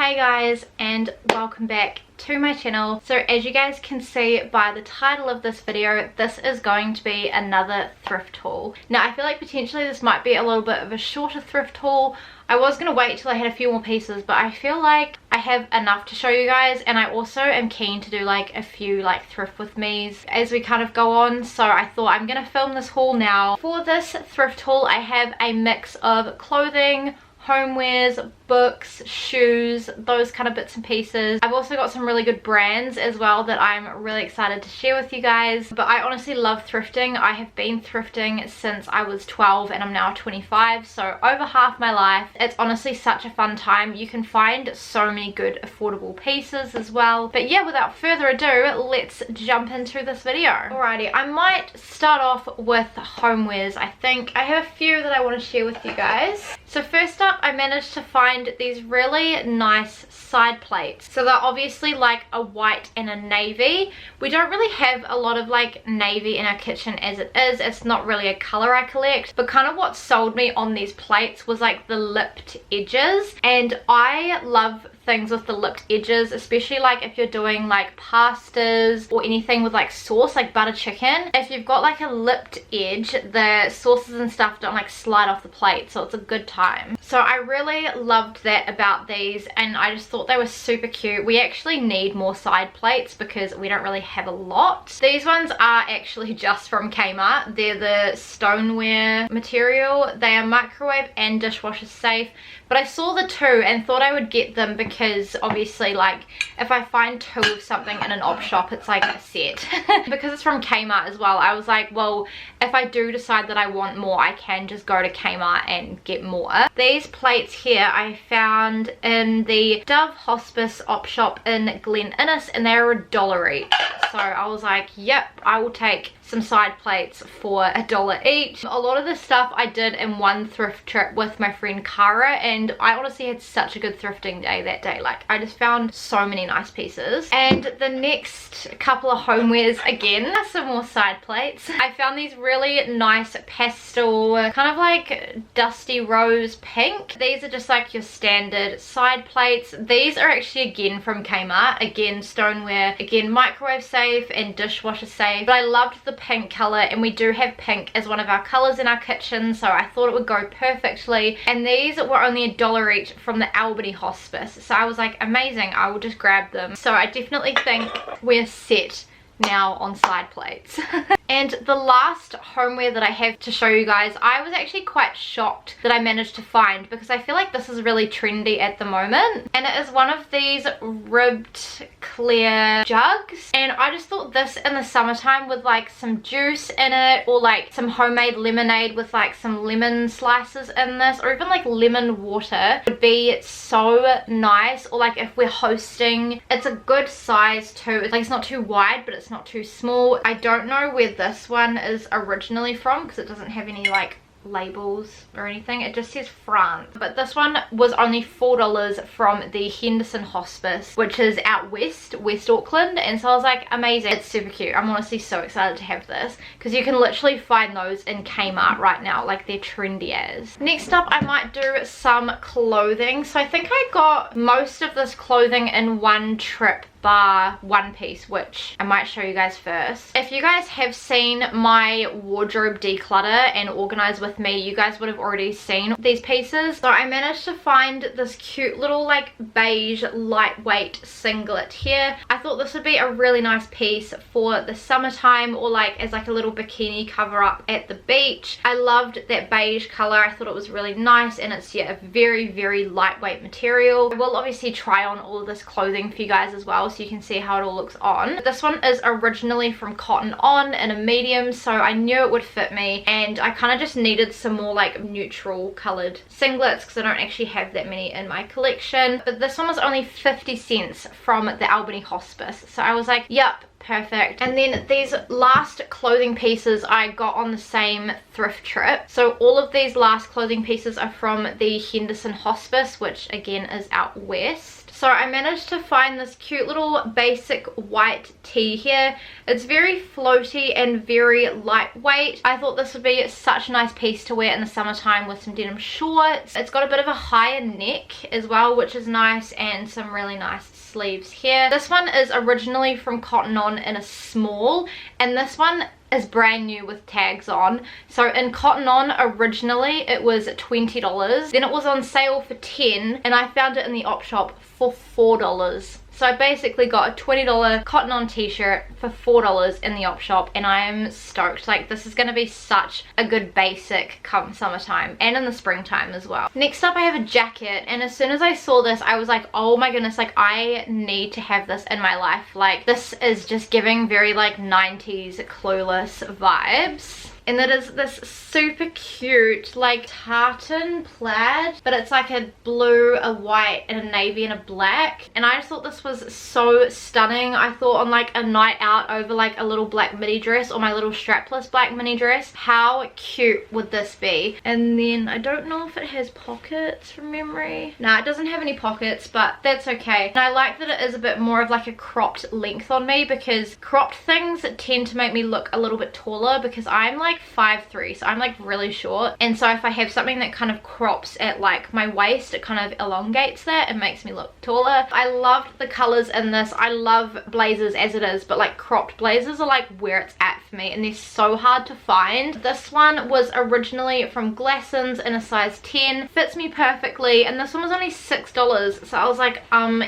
Hey guys, and welcome back to my channel. So as you guys can see by the title of this video, this is going to be another thrift haul. Now I feel like potentially this might be a little bit of a shorter thrift haul. I was going to wait till I had a few more pieces, but I feel like I have enough to show you guys, and I also am keen to do like a few like thrift with me's as we kind of go on. So I thought I'm going to film this haul now. For this thrift haul I have a mix of clothing, homewares, books, shoes, those kind of bits and pieces. I've also got some really good brands as well that I'm really excited to share with you guys. But I honestly love thrifting. I have been thrifting since I was 12 and I'm now 25, so over half my life. It's honestly such a fun time. You can find so many good affordable pieces as well. But yeah, without further ado, let's jump into this video. Alrighty, I might start off with homewares. I think I have a few that I want to share with you guys. So first up, I managed to find these really nice side plates. So they're obviously like a white and a navy. We don't really have a lot of like navy in our kitchen as it is. It's not really a color I collect, but kind of what sold me on these plates was like the lipped edges, and I love things with the lipped edges, especially like if you're doing like pastas or anything with like sauce, like butter chicken. If you've got like a lipped edge, the sauces and stuff don't like slide off the plate, so it's a good time. So I really loved that about these, and I just thought they were super cute. We actually need more side plates because we don't really have a lot. These ones are actually just from Kmart. They're the stoneware material. They are microwave and dishwasher safe, but I saw the two and thought I would get them because obviously like if I find two of something in an op shop, it's like a set. Because it's from Kmart as well, I was like, well, if I do decide that I want more, I can just go to Kmart and get more. These plates here I found in the Dove Hospice op shop in Glen Innes, and they're $1 each. So I was like, yep, I will take some side plates for $1 each. A lot of the stuff I did in one thrift trip with my friend Cara, and I honestly had such a good thrifting day that day. Like I just found so many nice pieces. And the next couple of homewares, again, some more side plates. I found these really nice pastel, kind of like dusty rose pink. These are just like your standard side plates. These are actually again from Kmart, again stoneware, again microwave safe and dishwasher safe. But I loved the pink color, and we do have pink as one of our colors in our kitchen, so I thought it would go perfectly. And these were only $1 each from the Albany Hospice, so I was like, amazing, I will just grab them. So I definitely think we're set now on side plates. And the last homeware that I have to show you guys, I was actually quite shocked that I managed to find, because I feel like this is really trendy at the moment, and it is one of these ribbed clear jugs. And I just thought this in the summertime with like some juice in it, or like some homemade lemonade with like some lemon slices in this, or even like lemon water, would be so nice. Or like if we're hosting, it's a good size too. It's like it's not too wide, but it's not too small. I don't know where this one is originally from because it doesn't have any like labels or anything. It just says France, but this one was only $4 from the Henderson Hospice, which is out west Auckland. And so I was like, amazing, it's super cute. I'm honestly so excited to have this because you can literally find those in Kmart right now, like they're trendy as. Next up, I might do some clothing. So I think I got most of this clothing in one trip, bar one piece, which I might show you guys first. If you guys have seen my wardrobe declutter and organize with me, you guys would have already seen these pieces. So I managed to find this cute little like beige lightweight singlet here. I thought this would be a really nice piece for the summertime, or like as like a little bikini cover up at the beach. I loved that beige color. I thought it was really nice, and it's a very lightweight material. I will obviously try on all of this clothing for you guys as well, so you can see how it all looks on. This one is originally from Cotton On in a medium, so I knew it would fit me, and I kind of just needed some more like neutral colored singlets because I don't actually have that many in my collection. But this one was only 50 cents from the Albany Hospice, so I was like, yep, perfect. And then these last clothing pieces I got on the same thrift trip. So all of these last clothing pieces are from the Henderson Hospice, which again is out west. So I managed to find this cute little basic white tee here. It's very floaty and very lightweight. I thought this would be such a nice piece to wear in the summertime with some denim shorts. It's got a bit of a higher neck as well, which is nice, and some really nice sleeves here. This one is originally from Cotton On in a small, and this one is brand new with tags on. So in Cotton On originally it was $20, then it was on sale for $10, and I found it in the op shop for $4. So I basically got a $20 Cotton On t-shirt for $4 in the op shop, and I am stoked. Like, this is going to be such a good basic come summertime and in the springtime as well. Next up I have a jacket, and as soon as I saw this I was like, oh my goodness, like I need to have this in my life. Like, this is just giving very like 90s Clueless vibes. And that is this super cute like tartan plaid, but it's like a blue, a white, and a navy, and a black. And I just thought this was so stunning. I thought on like a night out over like a little black midi dress, or my little strapless black mini dress, how cute would this be? And then I don't know if it has pockets from memory. Nah, it doesn't have any pockets, but that's okay. And I like that it is a bit more of like a cropped length on me, because cropped things tend to make me look a little bit taller, because I'm like 5'3", so I'm like really short, and so if I have something that kind of crops at like my waist, it kind of elongates that and makes me look taller. I loved the colors in this. I love blazers as it is, but like cropped blazers are like where it's at for me, and they're so hard to find. This one was originally from Glassons in a size 10, fits me perfectly, and this one was only $6, so I was like,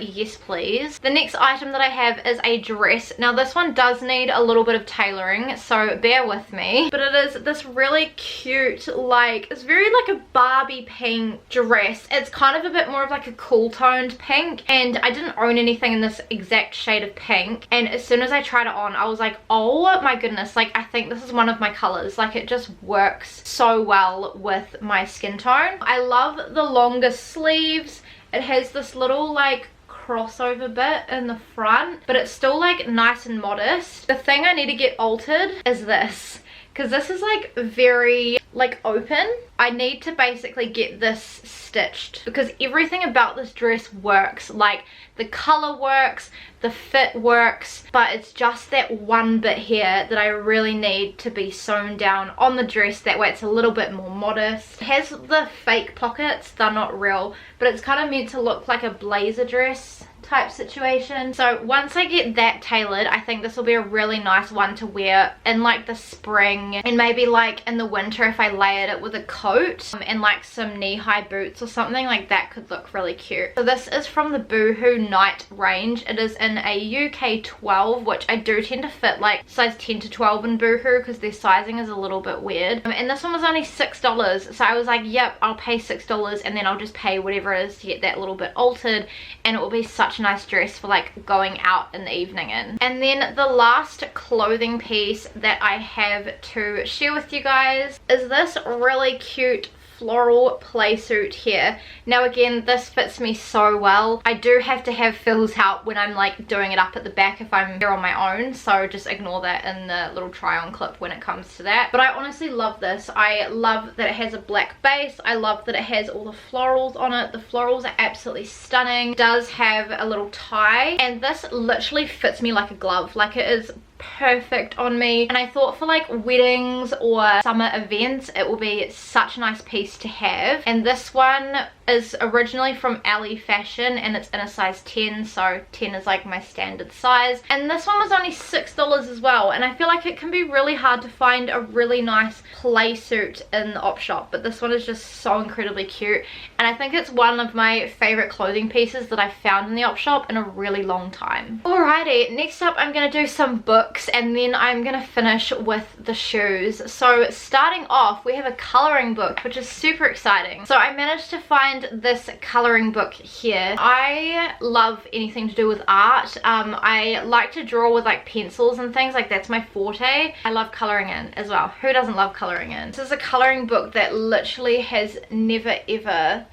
yes please. The next item that I have is a dress. Now this one does need a little bit of tailoring, so bear with me, but it is this really cute, like, it's very like a Barbie pink dress. It's kind of a bit more of like a cool toned pink, and I didn't own anything in this exact shade of pink, and as soon as I tried it on I was like, oh my goodness, like I think this is one of my colors. Like, it just works so well with my skin tone. I love the longer sleeves. It has this little like crossover bit in the front, but it's still like nice and modest. The thing I need to get altered is this, because this is like very like open. I need to basically get this stitched, because everything about this dress works. Like, the color works, the fit works, but it's just that one bit here that I really need to be sewn down on the dress. That way it's a little bit more modest. It has the fake pockets, they're not real, but it's kind of meant to look like a blazer dress type situation. So once I get that tailored, I think this will be a really nice one to wear in like the spring, and maybe like in the winter if I layered it with a coat and like some knee-high boots or something like that, could look really cute. So this is from the Boohoo Night range. It is in a UK 12, which I do tend to fit like size 10 to 12 in Boohoo, because their sizing is a little bit weird. And this one was only $6, so I was like, yep, I'll pay $6, and then I'll just pay whatever it is to get that little bit altered, and it will be such a nice dress for like going out in the evening in. And then the last clothing piece that I have to share with you guys is this really cute floral play suit here. Now again, this fits me so well. I do have to have Phil's help when I'm like doing it up at the back if I'm here on my own, so just ignore that in the little try on clip when it comes to that. But I honestly love this. I love that it has a black base. I love that it has all the florals on it. The florals are absolutely stunning. It does have a little tie, and this literally fits me like a glove. Like, it is perfect on me, and I thought for like weddings or summer events it will be such a nice piece to have. And this one is originally from Alley Fashion, and it's in a size 10, so 10 is like my standard size. And this one was only $6 as well, and I feel like it can be really hard to find a really nice play suit in the op shop, but this one is just so incredibly cute, and I think it's one of my favorite clothing pieces that I've found in the op shop in a really long time. Alrighty, next up I'm gonna do some books, and then I'm gonna finish with the shoes. So starting off, we have a coloring book, which is super exciting. So I managed to find this coloring book here. I love anything to do with art. I like to draw with like pencils and things, like that's my forte. I love coloring in as well. Who doesn't love coloring in? This is a coloring book that literally has never ever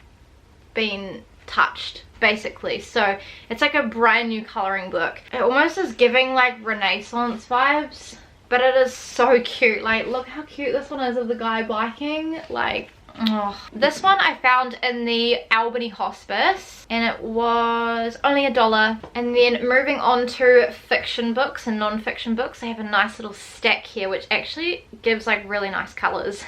been touched. basically. So it's like a brand new coloring book. It almost is giving like Renaissance vibes, but it is so cute. Like, look how cute this one is of the guy biking. Like, oh. This one I found in the Albany Hospice and it was only $1. And then moving on to fiction books and non-fiction books, I have a nice little stack here which actually gives like really nice colors.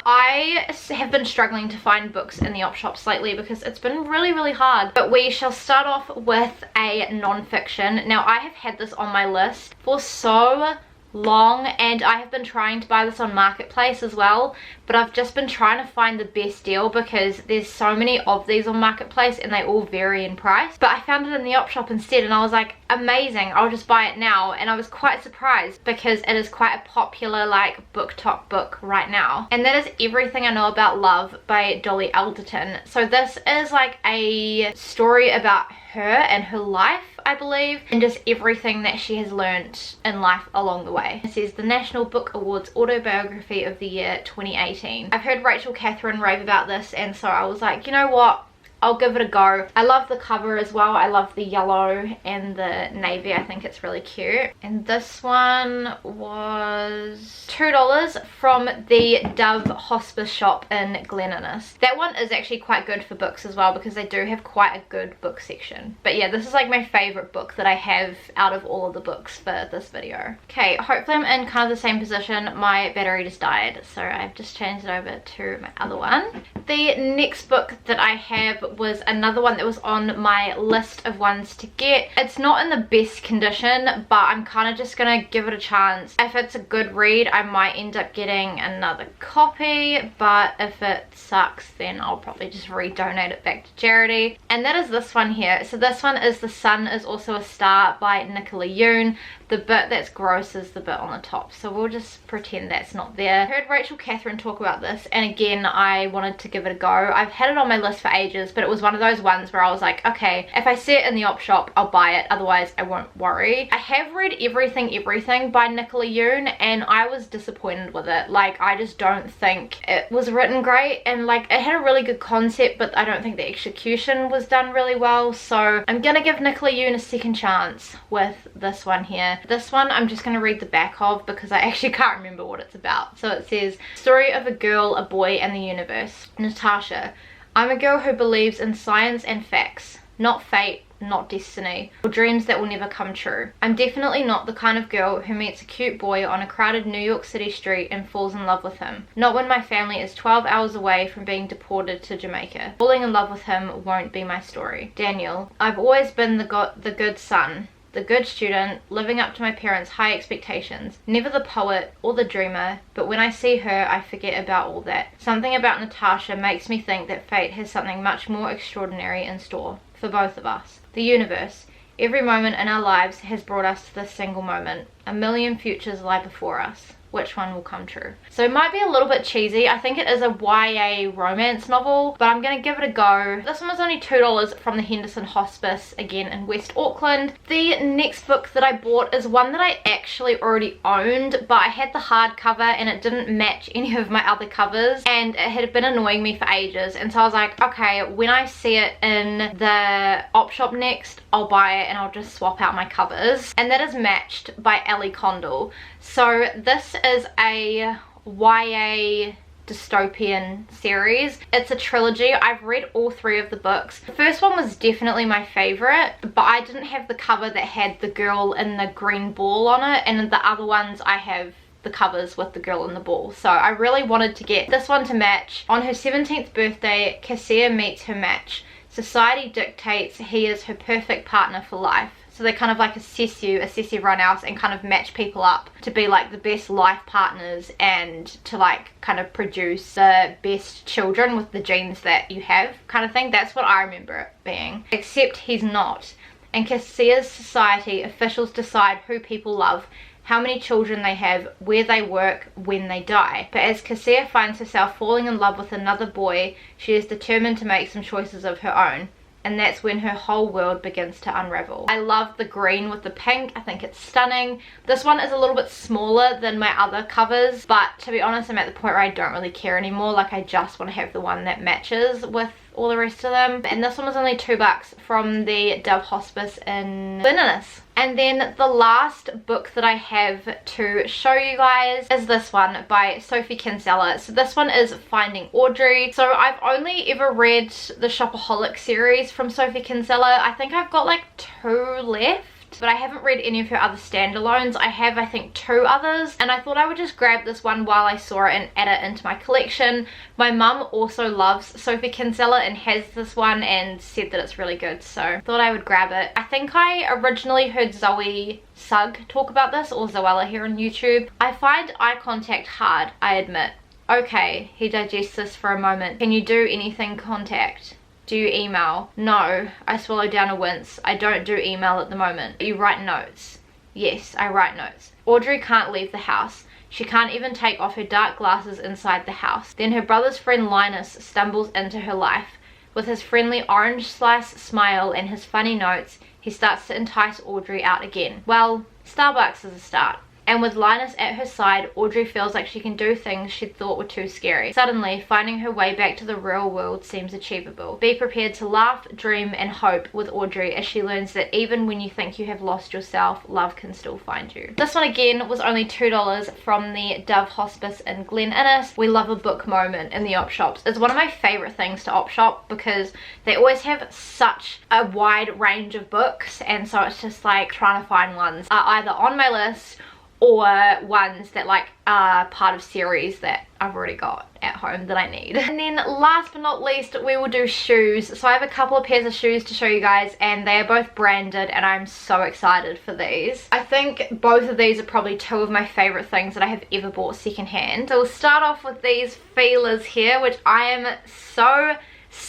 I have been struggling to find books in the op shops lately because it's been really hard, but we shall start off with a non-fiction. Now I have had this on my list for so long and I have been trying to buy this on Marketplace as well, but I've just been trying to find the best deal because there's so many of these on Marketplace and they all vary in price. But I found it in the op shop instead and I was like, amazing, I'll just buy it now. And I was quite surprised because it is quite a popular like Booktok book right now, and that is Everything I Know About Love by Dolly Alderton. So this is like a story about her and her life, I believe, and just everything that she has learnt in life along the way. It says the National Book Awards Autobiography of the Year 2018. I've heard Rachel Catherine rave about this, and so I was like, you know what, I'll give it a go. I love the cover as well. I love the yellow and the navy. I think it's really cute. And this one was $2 from the Dove Hospice shop in Glen Innes. That one is actually quite good for books as well because they do have quite a good book section. But yeah, this is like my favorite book that I have out of all of the books for this video. Okay, hopefully I'm in kind of the same position. My battery just died, so I've just changed it over to my other one. The next book that I have was another one that was on my list of ones to get. It's not in the best condition, but I'm kind of just gonna give it a chance. If it's a good read, I might end up getting another copy, but if it sucks, then I'll probably just redonate it back to charity. And that is this one here. So this one is The Sun Is Also a Star by Nicola Yoon. The bit that's gross is the bit on the top, so we'll just pretend that's not there. I heard Rachel Catherine talk about this, and again I wanted to give it a go. I've had it on my list for ages, but it was one of those ones where I was like, okay, if I see it in the op shop, I'll buy it, otherwise I won't worry. I have read Everything by Nicola Yoon, and I was disappointed with it. Like, I just don't think it was written great, and like, it had a really good concept, but I don't think the execution was done really well, so I'm gonna give Nicola Yoon a second chance with this one here. This one I'm just going to read the back of because I actually can't remember what it's about. So it says, story of a girl, a boy, and the universe. Natasha. I'm a girl who believes in science and facts, not fate, not destiny, or dreams that will never come true. I'm definitely not the kind of girl who meets a cute boy on a crowded New York City street and falls in love with him. Not when my family is 12 hours away from being deported to Jamaica. Falling in love with him won't be my story. Daniel. I've always been the good son, the good student, living up to my parents' high expectations. Never the poet or the dreamer, but when I see her, I forget about all that. Something about Natasha makes me think that fate has something much more extraordinary in store for both of us. The universe. Every moment in our lives has brought us to this single moment. A million futures lie before us. Which one will come true? So it might be a little bit cheesy. I think it is a YA romance novel, but I'm gonna give it a go. This one was only $2 from the Henderson Hospice, again in West Auckland. The next book that I bought is one that I actually already owned, but I had the hardcover and it didn't match any of my other covers, and it had been annoying me for ages. And so I was like, okay, when I see it in the op shop next, I'll buy it and I'll just swap out my covers. And that is Matched by Ali Condell. So this is a YA dystopian series. It's a trilogy. I've read all 3 of the books. The first one was definitely my favorite, but I didn't have the cover that had the girl in the green ball on it, and the other ones I have the covers with the girl in the ball. So I really wanted to get this one to match. On her 17th birthday, Cassia meets her match. Society dictates he is her perfect partner for life. So they kind of like assess everyone else and kind of match people up to be like the best life partners and to like kind of produce the best children with the genes that you have, kind of thing. That's what I remember it being. Except he's not. In Cassia's society, officials decide who people love, how many children they have, where they work, when they die. But as Cassia finds herself falling in love with another boy, she is determined to make some choices of her own. And that's when her whole world begins to unravel. I love the green with the pink. I think it's stunning. This one is a little bit smaller than my other covers, but to be honest, I'm at the point where I don't really care anymore. Like, I just want to have the one that matches with all the rest of them. And this one was only $2 from the Dove Hospice in Glen Innes. And then the last book that I have to show you guys is this one by Sophie Kinsella. So this one is Finding Audrey. So I've only ever read the Shopaholic series from Sophie Kinsella. I think I've got like 2 left, but I haven't read any of her other standalones. I have, I think, 2 others, and I thought I would just grab this one while I saw it and add it into my collection. My mum also loves Sophie Kinsella and has this one and said that it's really good, so I thought I would grab it. I think I originally heard Zoe Sugg talk about this, or Zoella here on YouTube. I find eye contact hard, I admit. Okay, he digests this for a moment. Can you do anything contact? Do you email? No. I swallow down a wince. I don't do email at the moment. You write notes? Yes, I write notes. Audrey can't leave the house. She can't even take off her dark glasses inside the house. Then her brother's friend Linus stumbles into her life. With his friendly orange slice smile and his funny notes, he starts to entice Audrey out again. Well, Starbucks is a start. And with Linus at her side, Audrey feels like she can do things she'd thought were too scary. Suddenly, finding her way back to the real world seems achievable. Be prepared to laugh, dream, and hope with Audrey as she learns that even when you think you have lost yourself, love can still find you. This one again was only $2 from the Dove Hospice in Glen Innes. We love a book moment in the op shops. It's one of my favorite things to op shop because they always have such a wide range of books, and so it's just like trying to find ones either on my list or ones that like are part of series that I've already got at home that I need. And then last but not least, we will do shoes. So I have a couple of pairs of shoes to show you guys, and they are both branded, and I'm so excited for these. I think both of these are probably 2 of my favorite things that I have ever bought secondhand. So we'll start off with these Filas here, which I am so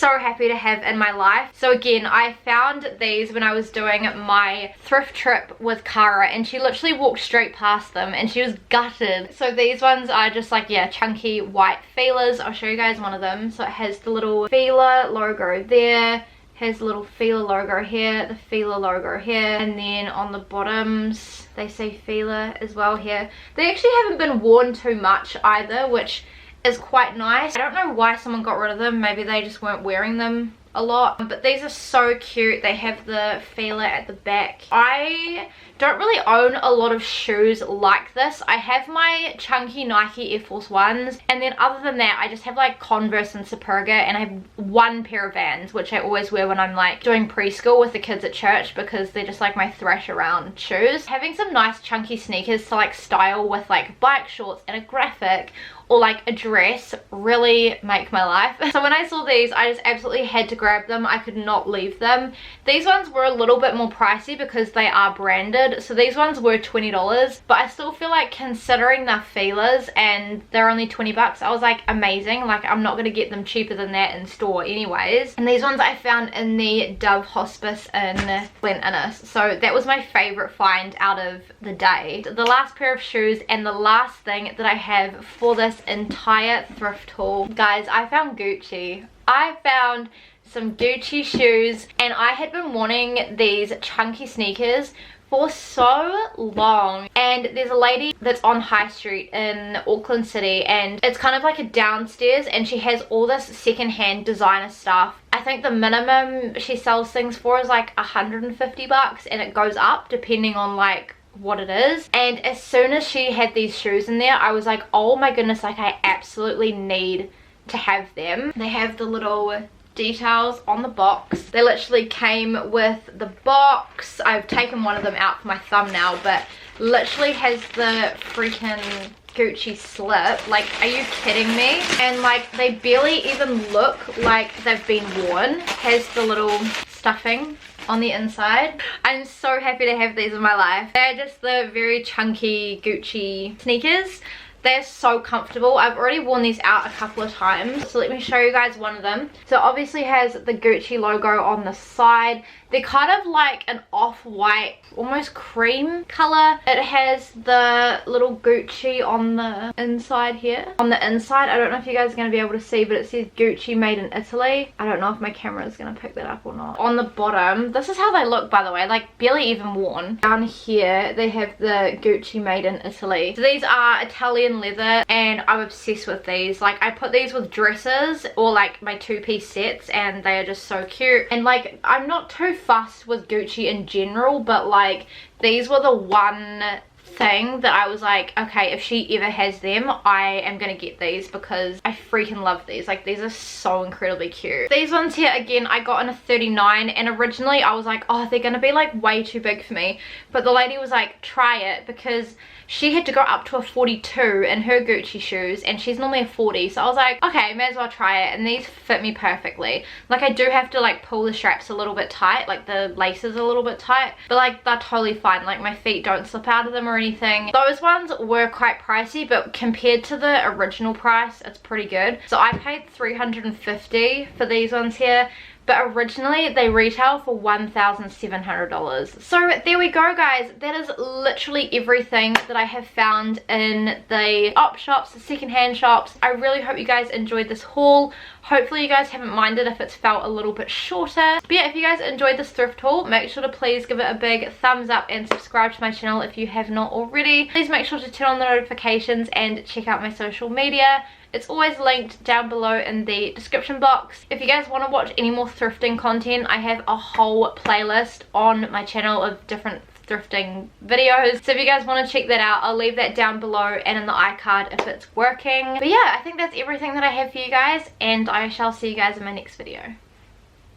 happy to have in my life. So again, I found these when I was doing my thrift trip with Cara, and she literally walked straight past them and she was gutted. So these ones are just like, yeah, chunky white Filas. I'll show you guys one of them. So it has the little Fila logo there, has the little Fila logo here, the Fila logo here, and then on the bottoms they say Fila as well here. They actually haven't been worn too much either, which is quite nice. I don't know why someone got rid of them. Maybe they just weren't wearing them a lot, but these are so cute. They have the Fila at the back. I don't really own a lot of shoes like this. I have my chunky Nike Air Force Ones, and then other than that I just have like Converse and Superga, and I have 1 pair of Vans, which I always wear when I'm like doing preschool with the kids at church, because they're just like my thrash around shoes. Having some nice chunky sneakers to like style with like bike shorts and a graphic or like a dress really make my life. So when I saw these, I just absolutely had to grab them. I could not leave them. These ones were a little bit more pricey because they are branded. So these ones were $20, but I still feel like, considering they're Filas and they're only 20 bucks, I was like, amazing. Like, I'm not going to get them cheaper than that in store anyways. And these ones I found in the Dove Hospice in Glen Innes. So that was my favorite find out of the day. The last pair of shoes and the last thing that I have for this entire thrift haul, guys, I found Gucci. I found some Gucci shoes, and I had been wanting these chunky sneakers for so long. And there's a lady that's on High Street in Auckland City, and it's kind of like a downstairs, and she has all this secondhand designer stuff. I think the minimum she sells things for is like 150 bucks, and it goes up depending on like what it is. And as soon as she had these shoes in there, I was like, oh my goodness, like I absolutely need to have them. They have the little details on the box. They literally came with the box. I've taken one of them out for my thumbnail, but literally has the freaking Gucci slip. Like, are you kidding me? And like, they barely even look like they've been worn. Has the little stuffing on the inside. I'm so happy to have these in my life. They're just the very chunky Gucci sneakers. They're so comfortable. I've already worn these out a couple of times, so let me show you guys one of them. So it obviously has the Gucci logo on the side. They're kind of like an off-white, almost cream color. It has the little Gucci on the inside here. On the inside, I don't know if you guys are going to be able to see, but it says Gucci made in Italy. I don't know if my camera is going to pick that up or not. On the bottom, this is how they look, by the way, like barely even worn. Down here, they have the Gucci made in Italy. So these are Italian leather, and I'm obsessed with these. Like, I put these with dresses or like my two-piece sets, and they are just so cute. And like, I'm not too fussed with Gucci in general, but like these were the one thing that I was like, okay, if she ever has them, I am gonna get these because I freaking love these. Like, these are so incredibly cute. These ones here, again, I got in a 39, and originally I was like, oh, they're gonna be like way too big for me, but the lady was like, try it, because she had to go up to a 42 in her Gucci shoes, and she's normally a 40, so I was like, okay, may as well try it. And these fit me perfectly. Like, I do have to like pull the straps a little bit tight, like the laces a little bit tight, but like they're totally fine. Like, my feet don't slip out of them or anything. Those ones were quite pricey, but compared to the original price, it's pretty good. So I paid $350 for these ones here, but originally they retail for $1,700. So there we go, guys. That is literally everything that I have found in the op shops, the secondhand shops. I really hope you guys enjoyed this haul. Hopefully you guys haven't minded if it's felt a little bit shorter. But yeah, if you guys enjoyed this thrift haul, make sure to please give it a big thumbs up and subscribe to my channel if you have not already. Please make sure to turn on the notifications and check out my social media. It's always linked down below in the description box. If you guys want to watch any more thrifting content, I have a whole playlist on my channel of different thrifting videos. So if you guys want to check that out, I'll leave that down below and in the iCard if it's working. But yeah, I think that's everything that I have for you guys, and I shall see you guys in my next video.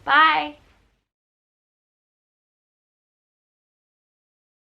Bye!